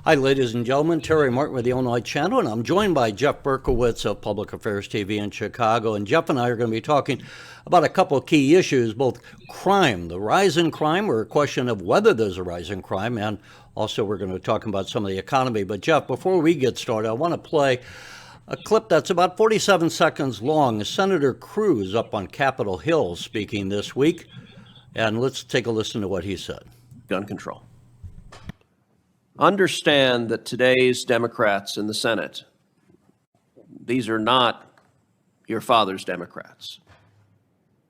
Hi, ladies and gentlemen. Terry Martin with the Illinois Channel, and I'm joined by Jeff Berkowitz of Public Affairs TV in Chicago. And Jeff and I are going to be talking about a couple of key issues, both crime, the rise in crime, or a question of whether there's a rise in crime, and also we're going to talk about some of the economy. But Jeff, before we get started, I want to play a clip that's about 47 seconds long. Senator Cruz up on Capitol Hill speaking this week, and let's take a listen to what he said. Gun control. Understand that today's Democrats in the Senate, these are not your father's Democrats.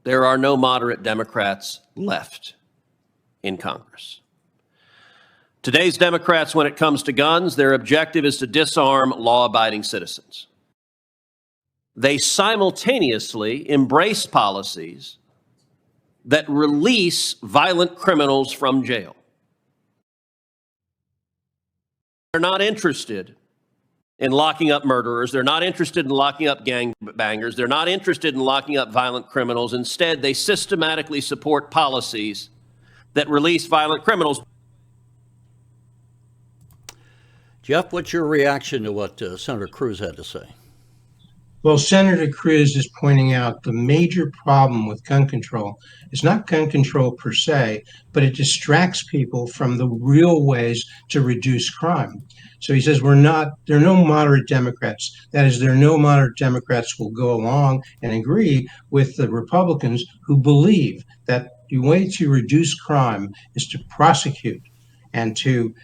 There are no moderate Democrats left in Congress. Today's Democrats, when it comes to guns, their objective is to disarm law-abiding citizens. They simultaneously embrace policies that release violent criminals from jail. They're not interested in locking up murderers. They're not interested in locking up gangbangers. They're not interested in locking up violent criminals. Instead, they systematically support policies that release violent criminals. Jeff, what's your reaction to what Senator Cruz had to say? Well, Senator Cruz is pointing out the major problem with gun control is not gun control per se, but it distracts people from the real ways to reduce crime. So he says there are no moderate Democrats. That is, there are no moderate Democrats who will go along and agree with the Republicans who believe that the way to reduce crime is to prosecute and to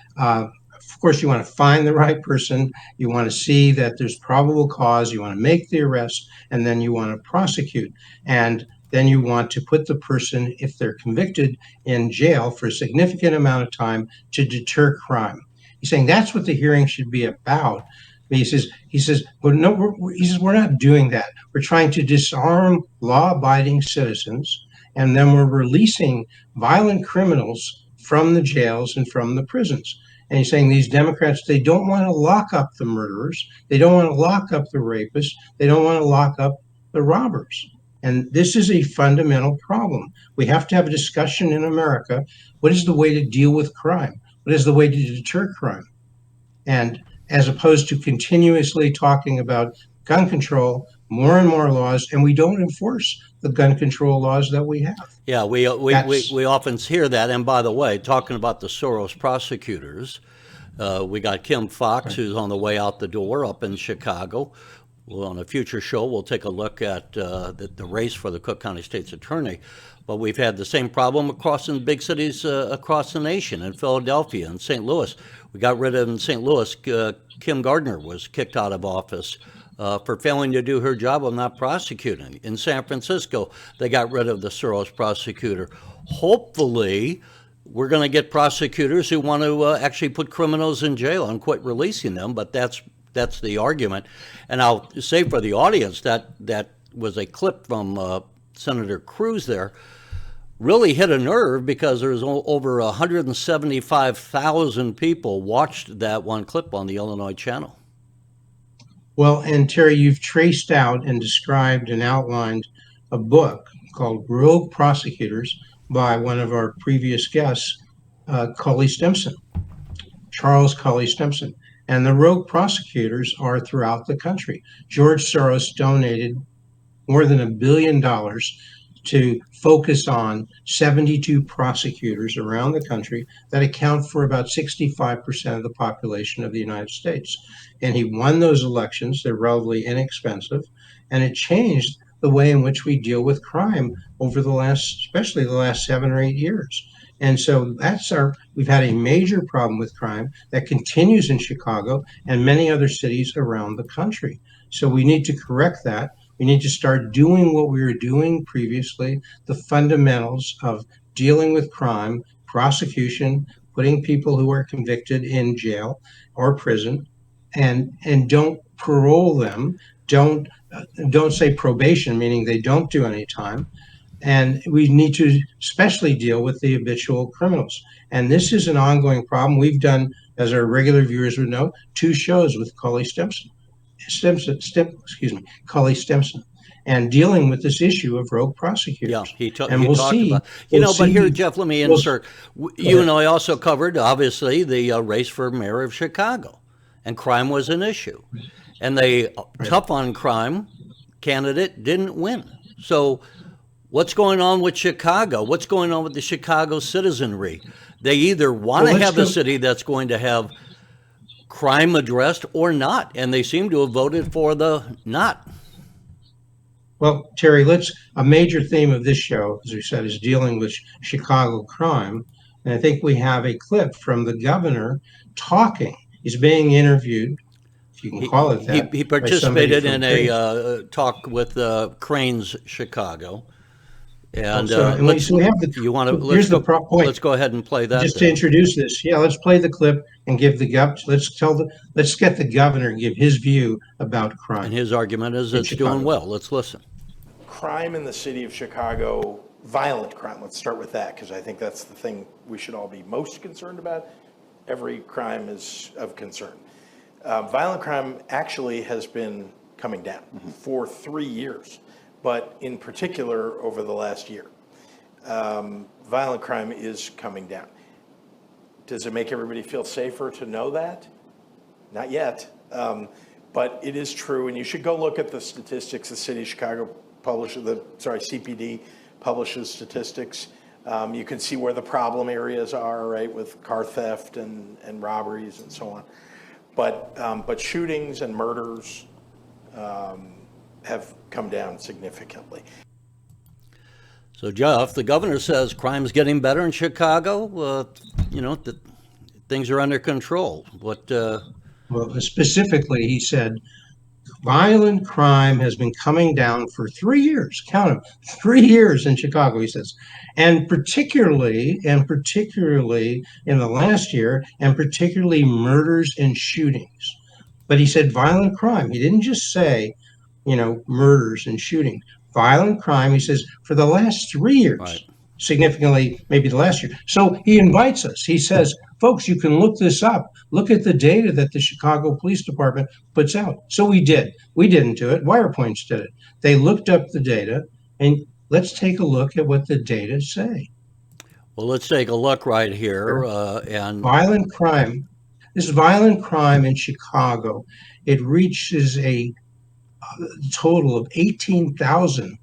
of course, you want to find the right person. You want to see that there's probable cause. You want to make the arrest, and then you want to prosecute. And then you want to put the person, if they're convicted, in jail for a significant amount of time to deter crime. He's saying that's what the hearing should be about. He says, well, no, we're not doing that. We're trying to disarm law-abiding citizens, and then we're releasing violent criminals from the jails and from the prisons. And he's saying these Democrats, they don't want to lock up the murderers. They don't want to lock up the rapists. They don't want to lock up the robbers. And this is a fundamental problem. We have to have a discussion in America. What is the way to deal with crime? What is the way to deter crime? And as opposed to continuously talking about gun control, more and more laws, and we don't enforce the gun control laws that we have. Yeah, we often hear that. And by the way, talking about the Soros prosecutors, we got Kim Foxx, who's on the way out the door up in Chicago. Well, on a future show, we'll take a look at the race for the Cook County State's Attorney. But we've had the same problem across in big cities across the nation, in Philadelphia and St. Louis. We got rid of, in St. Louis, Kim Gardner was kicked out of office for failing to do her job of not prosecuting. In San Francisco, they got rid of the Soros prosecutor. Hopefully, we're going to get prosecutors who want to actually put criminals in jail and quit releasing them, but that's the argument. And I'll say for the audience that was a clip from Senator Cruz there. Really hit a nerve because there's over 175,000 people watched that one clip on the Illinois Channel. Well, and Terry, you've traced out and described and outlined a book called Rogue Prosecutors by one of our previous guests, Cully Stimson, Charles Cully Stimson. And the rogue prosecutors are throughout the country. George Soros donated more than $1 billion to focus on 72 prosecutors around the country that account for about 65% of the population of the United States. And he won those elections. They're relatively inexpensive. And it changed the way in which we deal with crime over especially the last 7 or 8 years. And so we've had a major problem with crime that continues in Chicago and many other cities around the country. So we need to correct that. We need to start doing what we were doing previously, the fundamentals of dealing with crime, prosecution, putting people who are convicted in jail or prison, and don't parole them. Don't say probation, meaning they don't do any time. And we need to especially deal with the habitual criminals. And this is an ongoing problem. We've done, as our regular viewers would know, 2 shows with Cully Stimson. Cully Stimson. and dealing with this issue of rogue prosecutors. Yeah, he talked see, about, but here, Jeff, let me insert. You and I also covered, obviously, the race for mayor of Chicago, and crime was an issue. And the tough on crime candidate didn't win. So what's going on with Chicago? What's going on with the Chicago citizenry? They either want to have a city that's going to have crime addressed or not, and they seem to have voted for the not. Well, Terry, a major theme of this show, as we said, is dealing with Chicago crime. And I think we have a clip from the governor talking. He's being interviewed, if you can call it that. He participated in a talk with Crane's Chicago. And we have the. You want to? Here's the point. Let's go ahead and play that. Just to introduce this, let's play the clip and give the let's get the governor give his view about crime. And his argument is it's doing well. Let's listen. Crime in the city of Chicago, violent crime. Let's start with that because I think that's the thing we should all be most concerned about. Every crime is of concern. Violent crime actually has been coming down for 3 years. But in particular, over the last year, violent crime is coming down. Does it make everybody feel safer to know that? Not yet, but it is true, and you should go look at the statistics. The city of Chicago CPD publishes statistics. You can see where the problem areas are, right, with car theft and robberies and so on. But shootings and murders have come down significantly. So, Jeff, the governor says crime's getting better in Chicago. Things are under control. Well, specifically, he said violent crime has been coming down for 3 years. Count them, 3 years in Chicago, he says, and particularly in the last year, and particularly murders and shootings. But he said violent crime. He didn't just say murders and shooting. Violent crime, he says, for the last 3 years, right. Significantly, maybe the last year. So he invites us. He says, folks, you can look this up. Look at the data that the Chicago Police Department puts out. So we did. We didn't do it. Wirepoints did it. They looked up the data, and let's take a look at what the data say. Well, let's take a look right here. And violent crime. This violent crime in Chicago, it reaches a total of 18,000,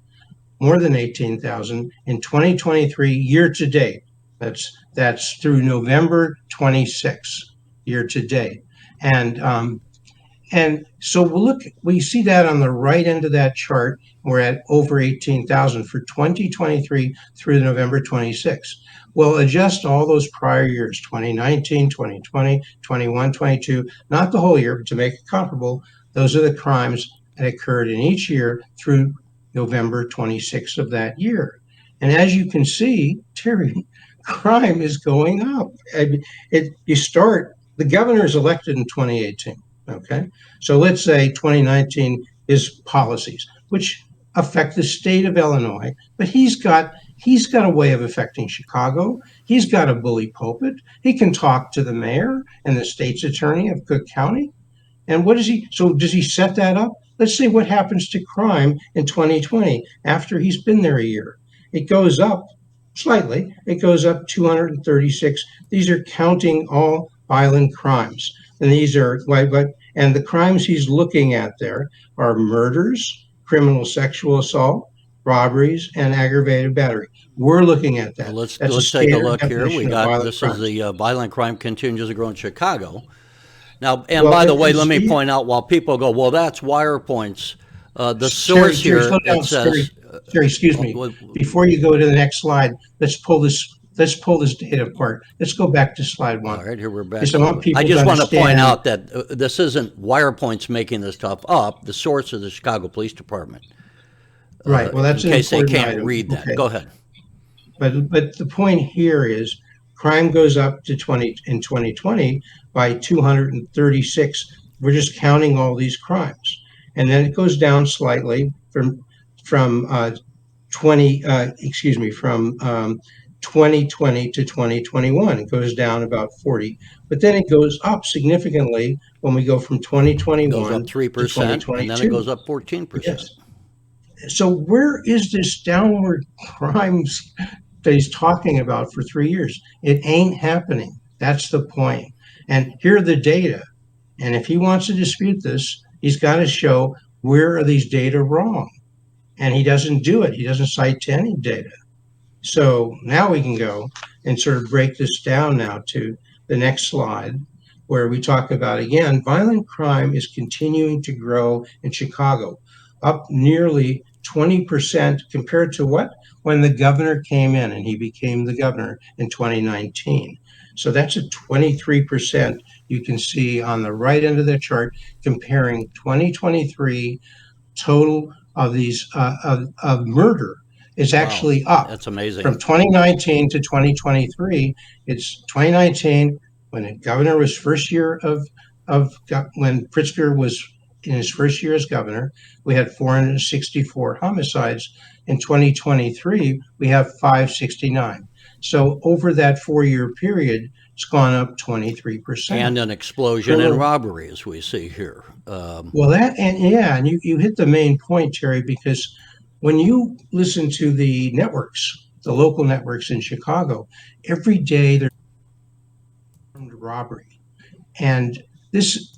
more than 18,000 in 2023 year to date. That's through November 26, year to date. And so we see that on the right end of that chart. We're at over 18,000 for 2023 through November 26. Well, adjust all those prior years, 2019, 2020, 21, 22, not the whole year, but to make it comparable, those are the crimes that occurred in each year through November 26th of that year. And as you can see, Terry, crime is going up. The governor is elected in 2018, okay? So let's say 2019 is policies, which affect the state of Illinois, but he's got a way of affecting Chicago. He's got a bully pulpit. He can talk to the mayor and the state's attorney of Cook County. And does he set that up? Let's see what happens to crime in 2020 after he's been there a year. It goes up slightly. It goes up 236. These are counting all violent crimes. And and the crimes he's looking at there are murders, criminal sexual assault, robberies, and aggravated battery. We're looking at that. Well, let's take a look here. This is the violent crime continues to grow in Chicago. Now, by the way, let me point out, while people go, well, that's Wirepoints, the source here, it says... Terry, excuse me. Before you go to the next slide, let's pull this data apart. Let's go back to slide one. All right, here we're back. I just want to point out that this isn't Wirepoints making this stuff up. The source is the Chicago Police Department. Right, well, that's in case they can't item. read that. Okay. Go ahead. But the point here is crime goes up in 2020 by 236. We're just counting all these crimes, and then it goes down slightly from 2020 to 2021. It goes down about 40, but then it goes up significantly when we go from 2021 to 3%, to 2022. and then it goes up 14%. Yes. So where is this downward crime that he's talking about for 3 years? It ain't happening. That's the point. And here are the data. And if he wants to dispute this, he's got to show where are these data wrong. And he doesn't do it. He doesn't cite to any data. So now we can go and sort of break this down now to the next slide, where we talk about, again, violent crime is continuing to grow in Chicago, up nearly 20% compared to what? When the governor came in and he became the governor in 2019. So that's a 23%. You can see on the right end of the chart comparing 2023 total of these of murder is actually up. That's amazing. From 2019 to 2023. It's 2019 when the governor was first year when Pritzker was in his first year as governor, we had 464 homicides. In 2023, we have 569. So over that 4-year period, it's gone up 23%. And an explosion in robberies we see here. Well, and you hit the main point, Terry, because when you listen to the networks, the local networks in Chicago, every day there's armed robbery. And these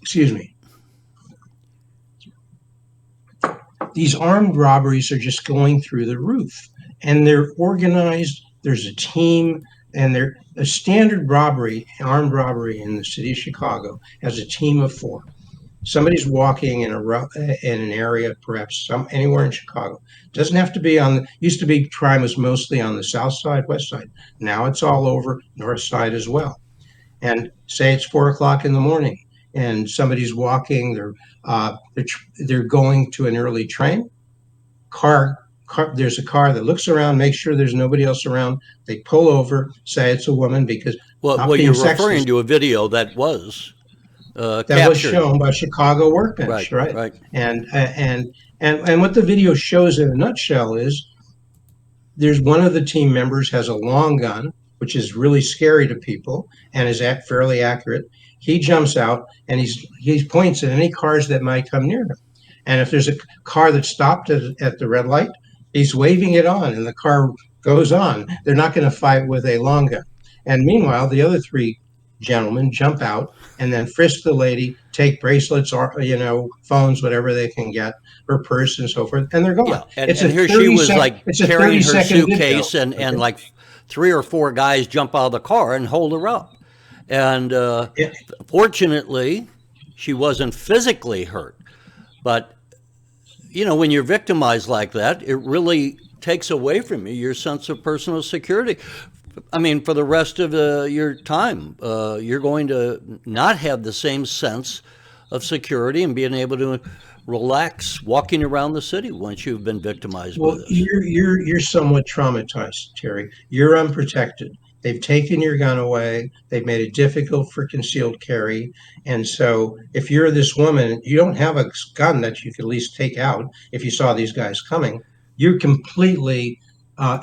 armed robberies are just going through the roof. And they're organized, there's a team, and they're a standard robbery, armed robbery in the city of Chicago has a team of 4. Somebody's walking in an area, perhaps anywhere in Chicago. Doesn't have to be used to be crime was mostly on the south side, west side. Now it's all over north side as well. And say it's 4 o'clock in the morning and somebody's walking, they're going to an early train. There's a car that looks around, makes sure there's nobody else around. They pull over, say it's a woman because well, you're referring to a video that was that was shown by Chicago Workbench, right? And what the video shows in a nutshell is there's one of the team members has a long gun, which is really scary to people and is fairly accurate. He jumps out and he points at any cars that might come near him. And if there's a car that stopped at the red light, he's waving it on and the car goes on. They're not going to fight with a long gun. And meanwhile, the other 3 gentlemen jump out and then frisk the lady, take bracelets or phones, whatever they can get, her purse and so forth, and they're gone. Yeah, and here she was like carrying her suitcase, and like 3 or 4 guys jump out of the car and hold her up. And fortunately, she wasn't physically hurt. But when you're victimized like that, it really takes away from you your sense of personal security. I mean, for the rest of your time, you're going to not have the same sense of security and being able to relax walking around the city once you've been victimized by this. You're somewhat traumatized, Terry. You're unprotected. They've taken your gun away. They've made it difficult for concealed carry. And so if you're this woman, you don't have a gun that you could at least take out if you saw these guys coming. You're completely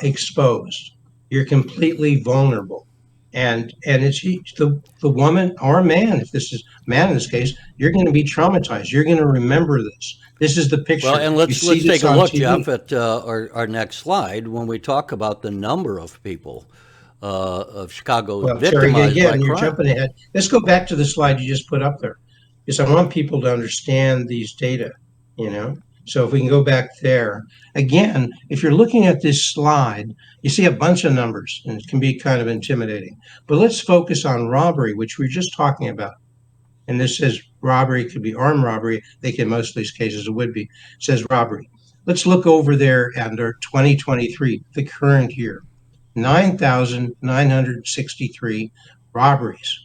exposed. You're completely vulnerable. And it's the woman or man, if this is man in this case, you're going to be traumatized. You're going to remember this. This is the picture. Well, and let's take a look, Jeff, at our next slide when we talk about the number of people of Chicago victimized by crime. You're jumping ahead. Let's go back to the slide you just put up there, because I want people to understand these data, So if we can go back there. Again, if you're looking at this slide, you see a bunch of numbers, and it can be kind of intimidating. But let's focus on robbery, which we were just talking about. And this says robbery could be armed robbery. I think in most of these cases it would be. It says robbery. Let's look over there under 2023, the current year. 9,963 robberies.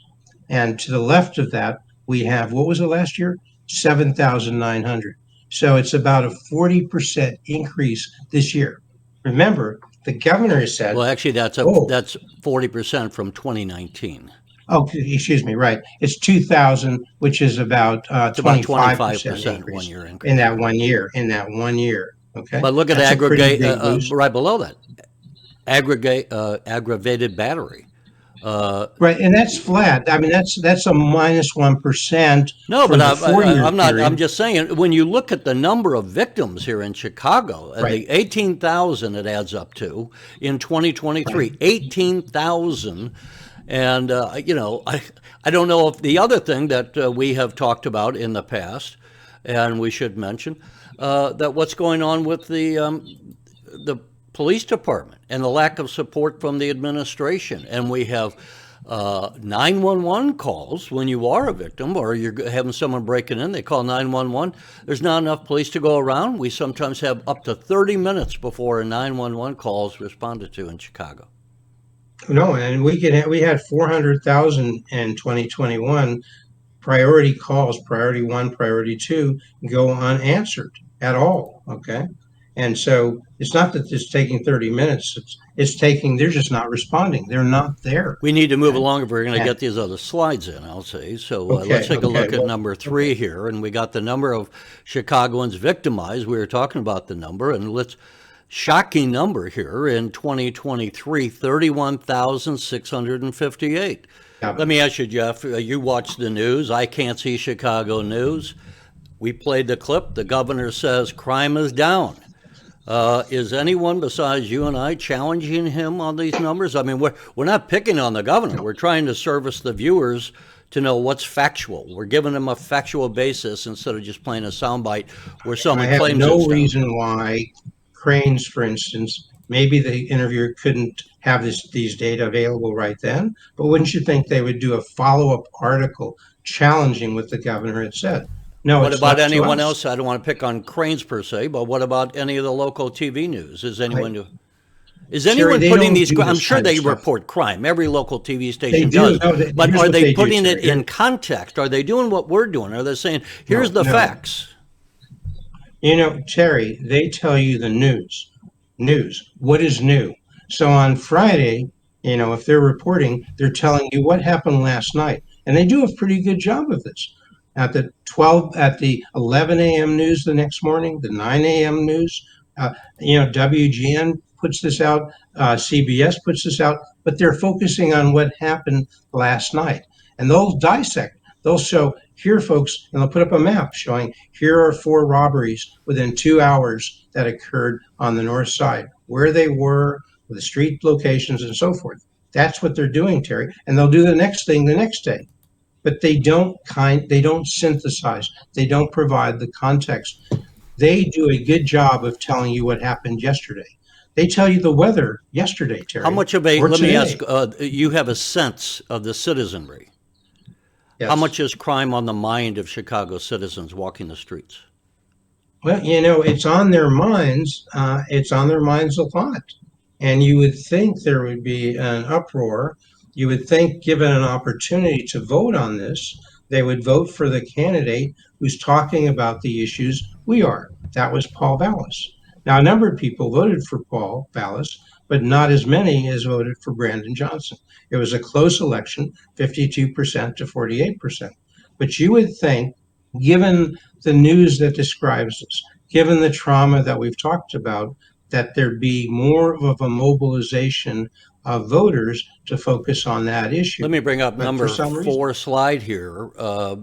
And to the left of that, we have, what was it last year? 7,900. So it's about a 40% increase this year. Remember, the governor has said. Well, actually, that's 40% from 2019. Oh, excuse me. Right. It's 2,000, which is about 25% 1 year increase. In that 1 year. Okay. But look at aggregate right below that. Aggravated battery. Right, and that's flat. I mean, that's a minus 1% No, for but the 4-year I'm not, I'm period. just saying, when you look at the number of victims here in Chicago, and Right. the 18,000 it adds up to in 2023, 18,000. And, I don't know if the other thing that we have talked about in the past, and we should mention, that what's going on with the police department and the lack of support from the administration. And we have 911 calls when you are a victim or you're having someone breaking in, they call 911. There's not enough police to go around. We sometimes have up to 30 minutes before a 911 call is responded to in Chicago. No, and we had 400,000 in 2021 priority calls, priority 1, priority 2, go unanswered at all. Okay. And so it's not that it's taking 30 minutes. It's taking, they're just not responding. They're not there. We need to move along if we're going to Yeah. get these other slides in, I'll say. So Okay, let's take a okay, look at well, number 3 here. And we got the number of Chicagoans victimized. We were talking about the number, and shocking number here in 2023, 31,658. Yeah. Let me ask you, Jeff, you watch the news. I can't see Chicago news. We played the clip. The governor says crime is down. Is anyone besides you and I challenging him on these numbers? I mean, we're not picking on the governor. We're trying to service the viewers to know what's factual. We're giving them a factual basis instead of just playing a soundbite where someone I have claims no it's down. reason why Cranes, for instance, maybe the interviewer couldn't have these data available right then, but wouldn't you think they would do a follow-up article challenging what the governor had said? No, What it's about left to anyone us. else? I don't want to pick on Cranes per se, but what about any of the local TV news? Is anyone they putting don't these? do I'm this sure kind of they stuff. report crime. Every local TV station do. does. No, But here's are what they they do, putting it Terry. in context? Are they doing what we're doing? Are they saying, here's the No. facts? Terry, they tell you the news. What is new? So on Friday, if they're reporting, they're telling you what happened last night. And they do a pretty good job of this. At the 11 a.m. news the next morning, the 9 a.m. news, WGN puts this out, CBS puts this out, but they're focusing on what happened last night. And they'll dissect, they'll show, here, folks, and they'll put up a map showing here are 4 robberies within 2 hours that occurred on the north side, where they were, the street locations, and so forth. That's what they're doing, Terry. And they'll do the next thing the next day. But they don't synthesize. They don't provide the context. They do a good job of telling you what happened yesterday. They tell you the weather yesterday, Terry. How much of or let me today. ask, you have a sense of the citizenry. Yes. How much is crime on the mind of Chicago citizens walking the streets? Well, it's on their minds. It's on their minds a lot. And you would think there would be an uproar. You would think, given an opportunity to vote on this, they would vote for the candidate who's talking about the issues we are. That was Paul Vallis. Now, a number of people voted for Paul Vallis, but not as many as voted for Brandon Johnson. It was a close election, 52% to 48%. But you would think, given the news that describes this, given the trauma that we've talked about, that there'd be more of a mobilization of voters to focus on that issue. Let me bring up But number for some 4 slide here,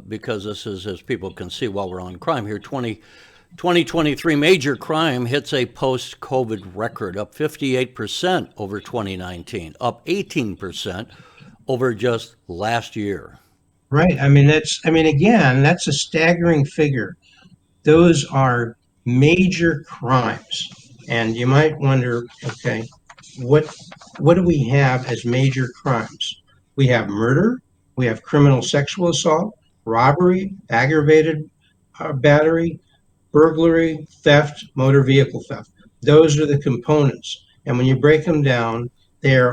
because this is, as people can see while we're on crime here, 2023 major crime hits a post-COVID record, up 58% over 2019, up 18% over just last year. Right. Again, that's a staggering figure. Those are major crimes. And you might wonder, okay, what do we have as major crimes? We have murder, we have criminal sexual assault, robbery, aggravated battery, burglary, theft, motor vehicle theft. Those are the components. And when you break them down,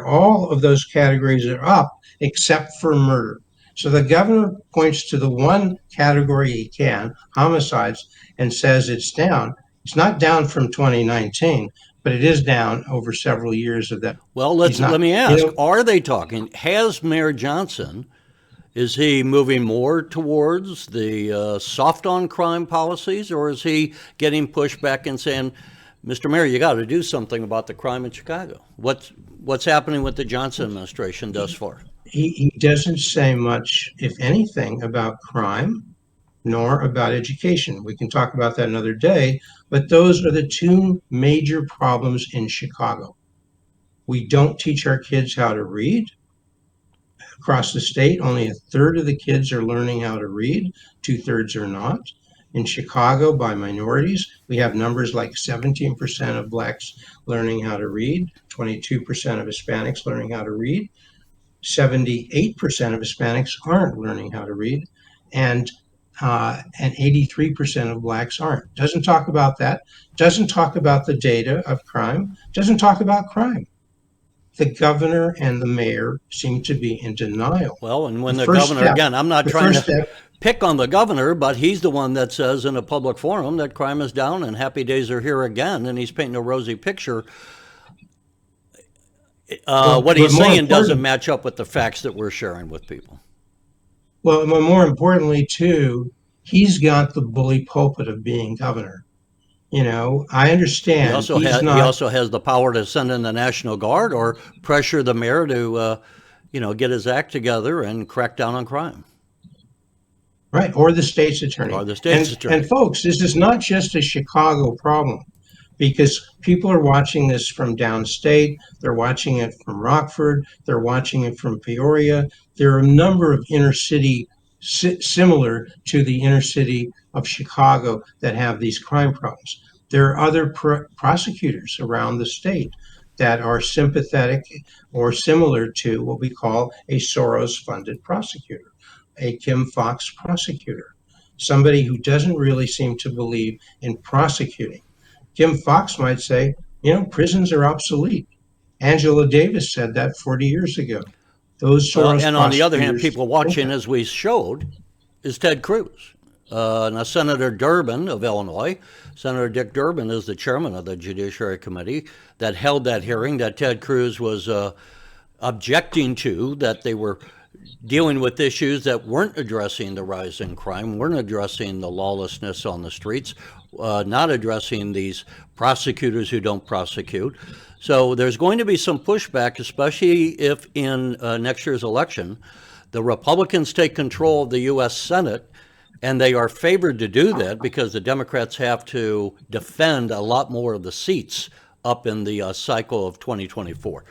all of those categories are up except for murder. So the governor points to the one category he can, homicides, and says it's down. It's not down from 2019, but it is down over several years of that. Well, let me ask, are they talking, has Mayor Johnson, is he moving more towards the soft on crime policies, or is he getting pushback and saying, Mr. Mayor, you got to do something about the crime in Chicago? What's happening with the Johnson administration thus far? he doesn't say much, if anything, about crime nor about education. We can talk about that another day, but those are the two major problems in Chicago. We don't teach our kids how to read. Across the state, only a third of the kids are learning how to read, two-thirds are not. In Chicago, by minorities, we have numbers like 17% of Blacks learning how to read, 22% of Hispanics learning how to read, 78% of Hispanics aren't learning how to read, and 83% of Blacks aren't. Doesn't talk about that. Doesn't talk about the data of crime. Doesn't talk about crime. The governor and the mayor seem to be in denial. Well, and when the first governor, step- again, I'm not the trying first to step- pick on the governor, but he's the one that says in a public forum that crime is down and happy days are here again, and he's painting a rosy picture. What he's but more saying doesn't important- match up with the facts that we're sharing with people. Well, more importantly, too, he's got the bully pulpit of being governor. You know, I understand. He also, he's he not, also has the power to send in the National Guard or pressure the mayor to, get his act together and crack down on crime. right, or the state's attorney. Or the state's attorney. And folks, this is not just a Chicago problem, because people are watching this from downstate. They're watching it from Rockford. They're watching it from Peoria. There are a number of inner city similar to the inner city of Chicago that have these crime problems. There are other prosecutors around the state that are sympathetic or similar to what we call a Soros-funded prosecutor, a Kim Foxx prosecutor, somebody who doesn't really seem to believe in prosecuting. Kim Foxx might say, prisons are obsolete. Angela Davis said that 40 years ago. Those Soros And on the other hand, prosecutors people watching, think that. as we showed, is Ted Cruz. Now, Senator Durbin of Illinois, Senator Dick Durbin is the chairman of the Judiciary Committee that held that hearing that Ted Cruz was objecting to, that they were dealing with issues that weren't addressing the rise in crime, weren't addressing the lawlessness on the streets, not addressing these prosecutors who don't prosecute. So there's going to be some pushback, especially if in next year's election, the Republicans take control of the U.S. Senate, and they are favored to do that because the Democrats have to defend a lot more of the seats up in the cycle of 2024.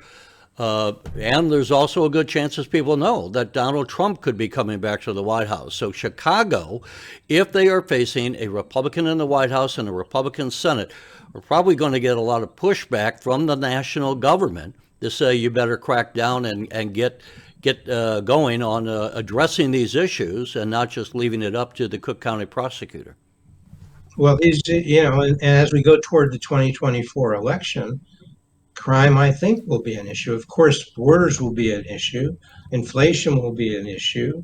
And there's also a good chance, as people know, that Donald Trump could be coming back to the White House. So Chicago, if they are facing a Republican in the White House and a Republican Senate, we're probably going to get a lot of pushback from the national government to say you better crack down and get going on addressing these issues and not just leaving it up to the Cook County prosecutor. Well, and as we go toward the 2024 election, crime, I think, will be an issue. Of course, borders will be an issue. Inflation will be an issue.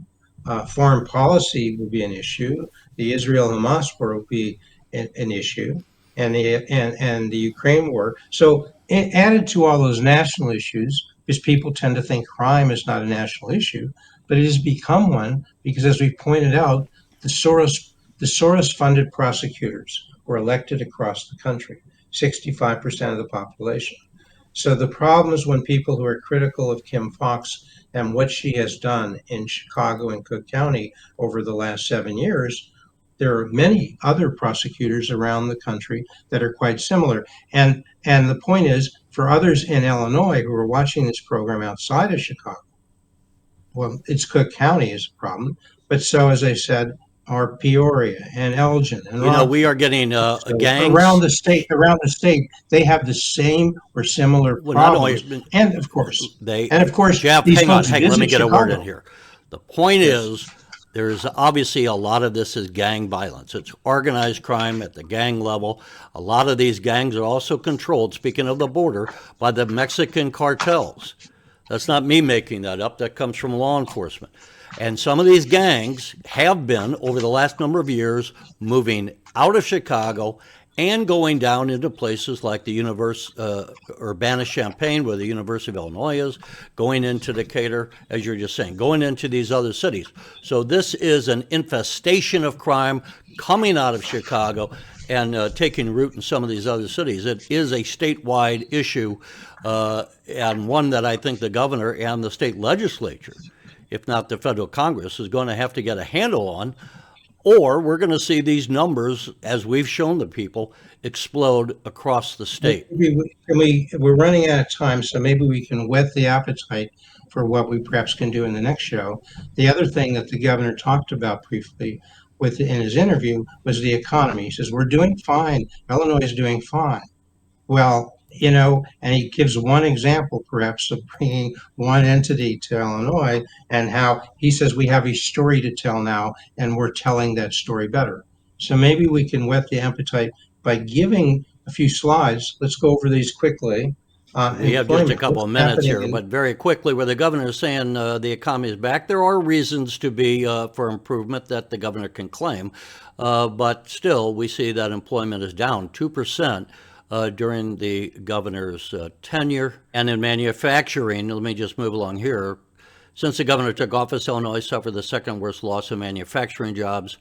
Foreign policy will be an issue. The Israel-Hamas war will be an issue, and the Ukraine war. So, added to all those national issues, because people tend to think crime is not a national issue, but it has become one because, as we pointed out, the Soros-funded prosecutors were elected across the country, 65% of the population. So the problem is when people who are critical of Kim Foxx and what she has done in Chicago and Cook County over the last 7 years, there are many other prosecutors around the country that are quite similar. And the point is, for others in Illinois who are watching this program outside of Chicago, well, it's Cook County is a problem, but so, as I said, are Peoria and Elgin and we are getting gangs around the state. They have the same or similar problems, and of course, Jeff, these hang on, folks let me visit get a Chicago. word in here. The point is, there's obviously a lot of this is gang violence. It's organized crime at the gang level. A lot of these gangs are also controlled, speaking of the border, by the Mexican cartels. That's not me making that up. That comes from law enforcement. And some of these gangs have been, over the last number of years, moving out of Chicago and going down into places like the Urbana-Champaign, where the University of Illinois is, going into Decatur, as you're just saying, going into these other cities. So this is an infestation of crime coming out of Chicago, and taking root in some of these other cities. It is a statewide issue, and one that I think the governor and the state legislature, if not the federal Congress, is going to have to get a handle on, or we're going to see these numbers, as we've shown the people, explode across the state. We're running out of time, so maybe we can whet the appetite for what we perhaps can do in the next show. The other thing that the governor talked about briefly in his interview was the economy. He says, we're doing fine. Illinois is doing fine. Well, and he gives one example, perhaps, of bringing one entity to Illinois, and how he says we have a story to tell now, and we're telling that story better. So maybe we can whet the appetite by giving a few slides. Let's go over these quickly. We have just a couple of minutes here, but very quickly, where the governor is saying the economy is back, there are reasons to be for improvement that the governor can claim, but still, we see that employment is down 2%. During the governor's tenure. And in manufacturing, let me just move along here. Since the governor took office, Illinois suffered the second worst loss of manufacturing jobs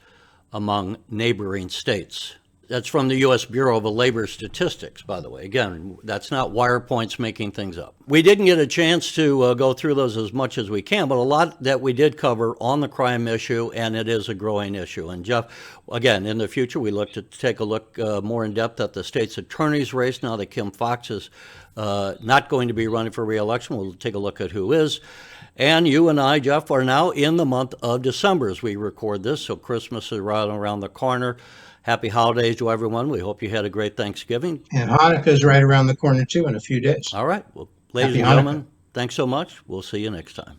among neighboring states. That's from the U.S. Bureau of Labor Statistics, by the way. Again, that's not Wirepoints making things up. We didn't get a chance to go through those as much as we can, but a lot that we did cover on the crime issue, and it is a growing issue. And Jeff, again, in the future, we look to take a look more in depth at the state's attorney's race now that Kim Foxx is not going to be running for re-election. We'll take a look at who is. And you and I, Jeff, are now in the month of December as we record this, so Christmas is right around the corner. Happy holidays to everyone. We hope you had a great Thanksgiving. And Hanukkah is right around the corner, too, in a few days. All right. Well, ladies and gentlemen, thanks so much. We'll see you next time.